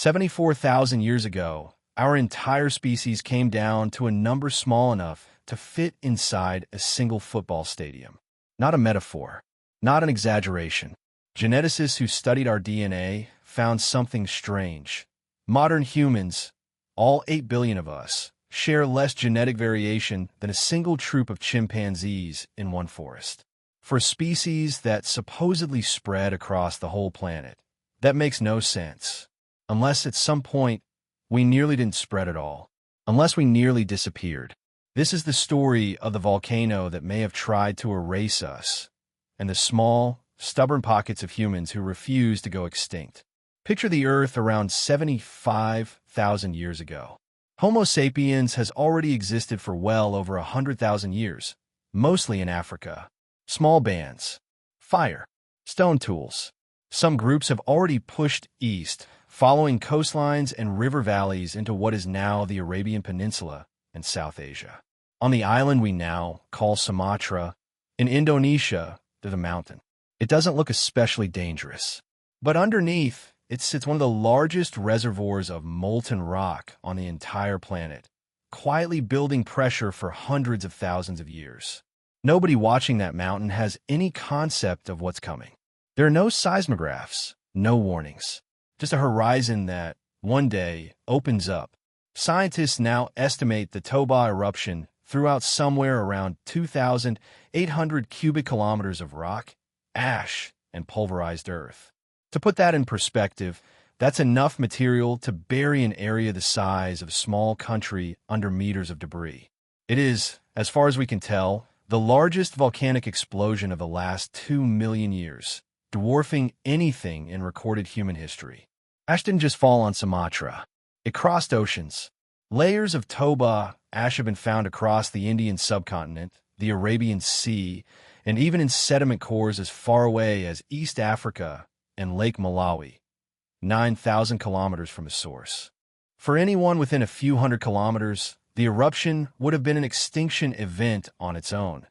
74,000 years ago, our entire species came down to a number small enough to fit inside a single football stadium. Not a metaphor, not an exaggeration. Geneticists who studied our DNA found something strange. Modern humans, all 8 billion of us, share less genetic variation than a single troop of chimpanzees in one forest. For a species that supposedly spread across the whole planet, that makes no sense. Unless at some point, we nearly didn't spread at all. Unless we nearly disappeared. This is the story of the volcano that may have tried to erase us, and the small, stubborn pockets of humans who refuse to go extinct. Picture the Earth around 75,000 years ago. Homo sapiens has already existed for well over 100,000 years, mostly in Africa. Small bands, fire, stone tools. Some groups have already pushed east, following coastlines and river valleys into what is now the Arabian Peninsula and South Asia. On the island we now call Sumatra, in Indonesia, there's a mountain. It doesn't look especially dangerous, but underneath, it sits one of the largest reservoirs of molten rock on the entire planet, quietly building pressure for hundreds of thousands of years. Nobody watching that mountain has any concept of what's coming. There are no seismographs, no warnings, just a horizon that, one day, opens up. Scientists now estimate the Toba Eruption threw out somewhere around 2,800 cubic kilometers of rock, ash, and pulverized earth. To put that in perspective, that's enough material to bury an area the size of a small country under meters of debris. It is, as far as we can tell, the largest volcanic explosion of the last 2 million years, dwarfing anything in recorded human history. Ash didn't just fall on Sumatra. It crossed oceans. Layers of Toba ash have been found across the Indian subcontinent, the Arabian Sea, and even in sediment cores as far away as East Africa and Lake Malawi, 9,000 kilometers from its source. For anyone within a few hundred kilometers, the eruption would have been an extinction event on its own.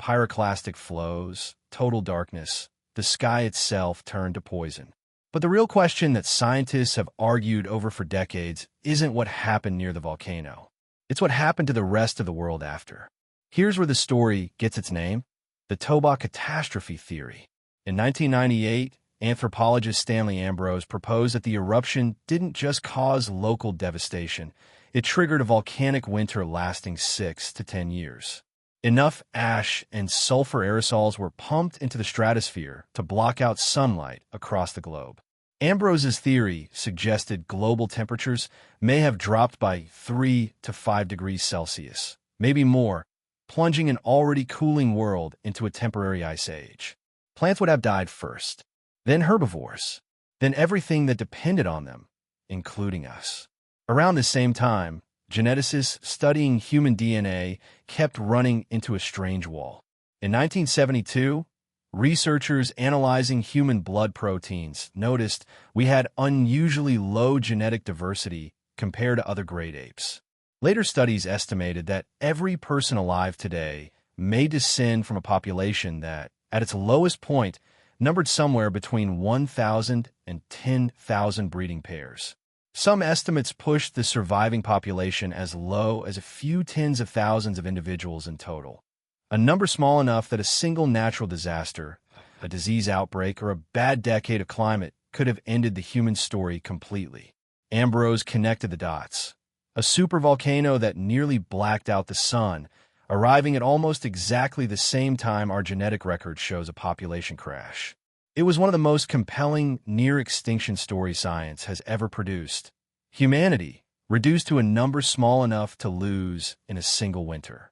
Pyroclastic flows, total darkness, the sky itself turned to poison. But the real question that scientists have argued over for decades isn't what happened near the volcano. It's what happened to the rest of the world after. Here's where the story gets its name: the Toba Catastrophe Theory. In 1998, anthropologist Stanley Ambrose proposed that the eruption didn't just cause local devastation, it triggered a volcanic winter lasting 6 to 10 years. Enough ash and sulfur aerosols were pumped into the stratosphere to block out sunlight across the globe. Ambrose's theory suggested global temperatures may have dropped by 3 to 5 degrees Celsius, maybe more, plunging an already cooling world into a temporary ice age. Plants would have died first, then herbivores, then everything that depended on them, including us. Around the same time, geneticists studying human DNA kept running into a strange wall. In 1972, researchers analyzing human blood proteins noticed we had unusually low genetic diversity compared to other great apes. Later studies estimated that every person alive today may descend from a population that, at its lowest point, numbered somewhere between 1,000 and 10,000 breeding pairs. Some estimates pushed the surviving population as low as a few tens of thousands of individuals in total, a number small enough that a single natural disaster, a disease outbreak, or a bad decade of climate could have ended the human story completely. Ambrose connected the dots. A supervolcano that nearly blacked out the sun, arriving at almost exactly the same time our genetic record shows a population crash. It was one of the most compelling near-extinction stories science has ever produced. Humanity, reduced to a number small enough to lose in a single winter.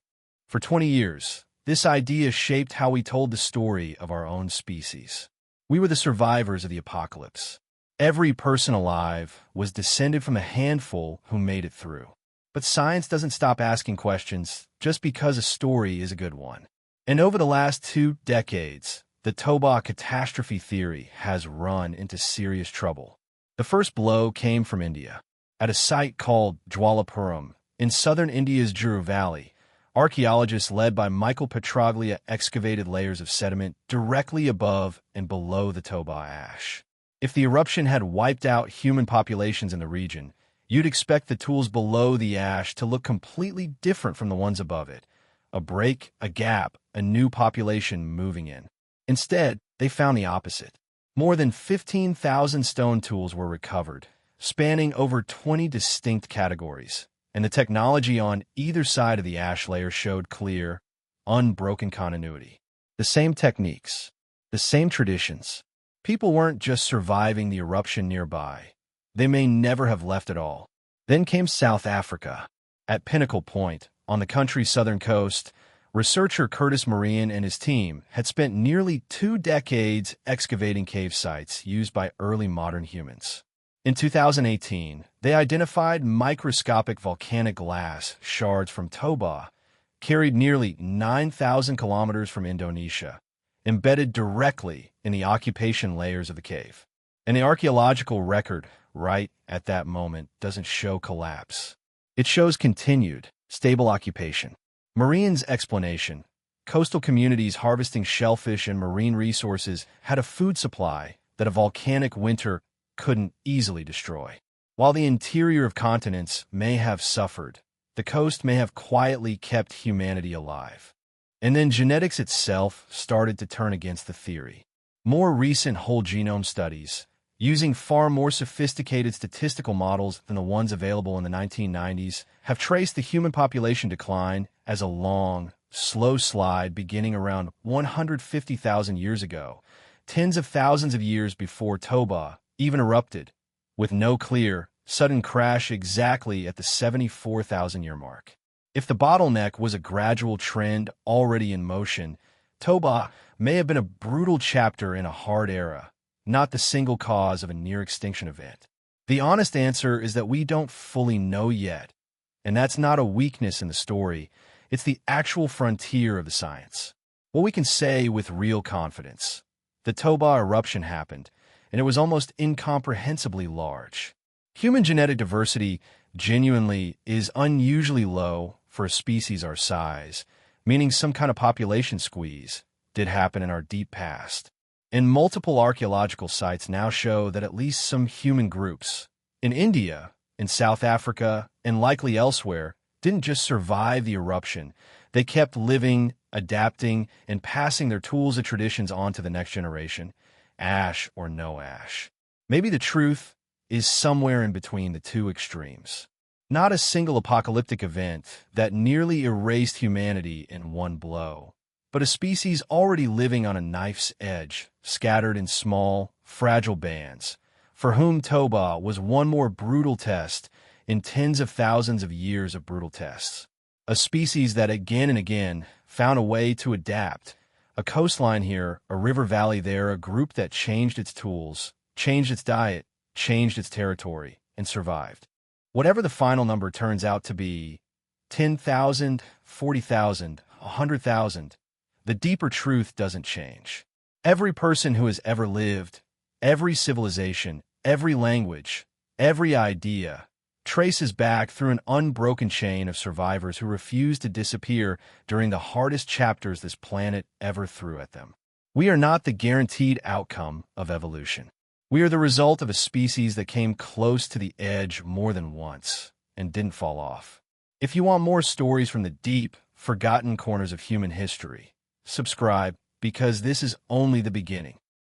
For 20 years, this idea shaped how we told the story of our own species. We were the survivors of the apocalypse. Every person alive was descended from a handful who made it through. But science doesn't stop asking questions just because a story is a good one. And over the last 2 decades, the Toba Catastrophe Theory has run into serious trouble. The first blow came from India. At a site called Jwalapuram, in southern India's Juru Valley, archaeologists led by Michael Petraglia excavated layers of sediment directly above and below the Toba ash. If the eruption had wiped out human populations in the region, you'd expect the tools below the ash to look completely different from the ones above it. A break, a gap, a new population moving in. Instead, they found the opposite. More than 15,000 stone tools were recovered, spanning over 20 distinct categories, and the technology on either side of the ash layer showed clear, unbroken continuity. The same techniques, the same traditions. People weren't just surviving the eruption nearby. They may never have left at all. Then came South Africa. At Pinnacle Point, on the country's southern coast, researcher Curtis Marian and his team had spent nearly 2 decades excavating cave sites used by early modern humans. In 2018, they identified microscopic volcanic glass shards from Toba, carried nearly 9,000 kilometers from Indonesia, embedded directly in the occupation layers of the cave. And the archaeological record, right at that moment, doesn't show collapse. It shows continued, stable occupation. Marine's explanation: coastal communities harvesting shellfish and marine resources had a food supply that a volcanic winter couldn't easily destroy. While the interior of continents may have suffered, the coast may have quietly kept humanity alive. And then genetics itself started to turn against the theory. More recent whole genome studies, using far more sophisticated statistical models than the ones available in the 1990s, have traced the human population decline as a long, slow slide beginning around 150,000 years ago, tens of thousands of years before Toba even erupted, with no clear, sudden crash exactly at the 74,000-year mark. If the bottleneck was a gradual trend already in motion, Toba may have been a brutal chapter in a hard era, not the single cause of a near-extinction event. The honest answer is that we don't fully know yet, and that's not a weakness in the story. It's the actual frontier of the science. What we can say with real confidence: the Toba eruption happened, and it was almost incomprehensibly large. Human genetic diversity genuinely is unusually low for a species our size, meaning some kind of population squeeze did happen in our deep past. And multiple archaeological sites now show that at least some human groups, in India, in South Africa, and likely elsewhere, didn't just survive the eruption. They kept living, adapting, and passing their tools and traditions on to the next generation, ash or no ash. Maybe the truth is somewhere in between the two extremes. Not a single apocalyptic event that nearly erased humanity in one blow, but a species already living on a knife's edge, scattered in small, fragile bands, for whom Toba was one more brutal test in tens of thousands of years of brutal tests. A species that again and again found a way to adapt. A coastline here, a river valley there, a group that changed its tools, changed its diet, changed its territory, and survived. Whatever the final number turns out to be, 10,000, 40,000, 100,000, the deeper truth doesn't change. Every person who has ever lived, every civilization, every language, every idea, traces back through an unbroken chain of survivors who refused to disappear during the hardest chapters this planet ever threw at them. We are not the guaranteed outcome of evolution. We are the result of a species that came close to the edge more than once and didn't fall off. If you want more stories from the deep, forgotten corners of human history, subscribe, because this is only the beginning.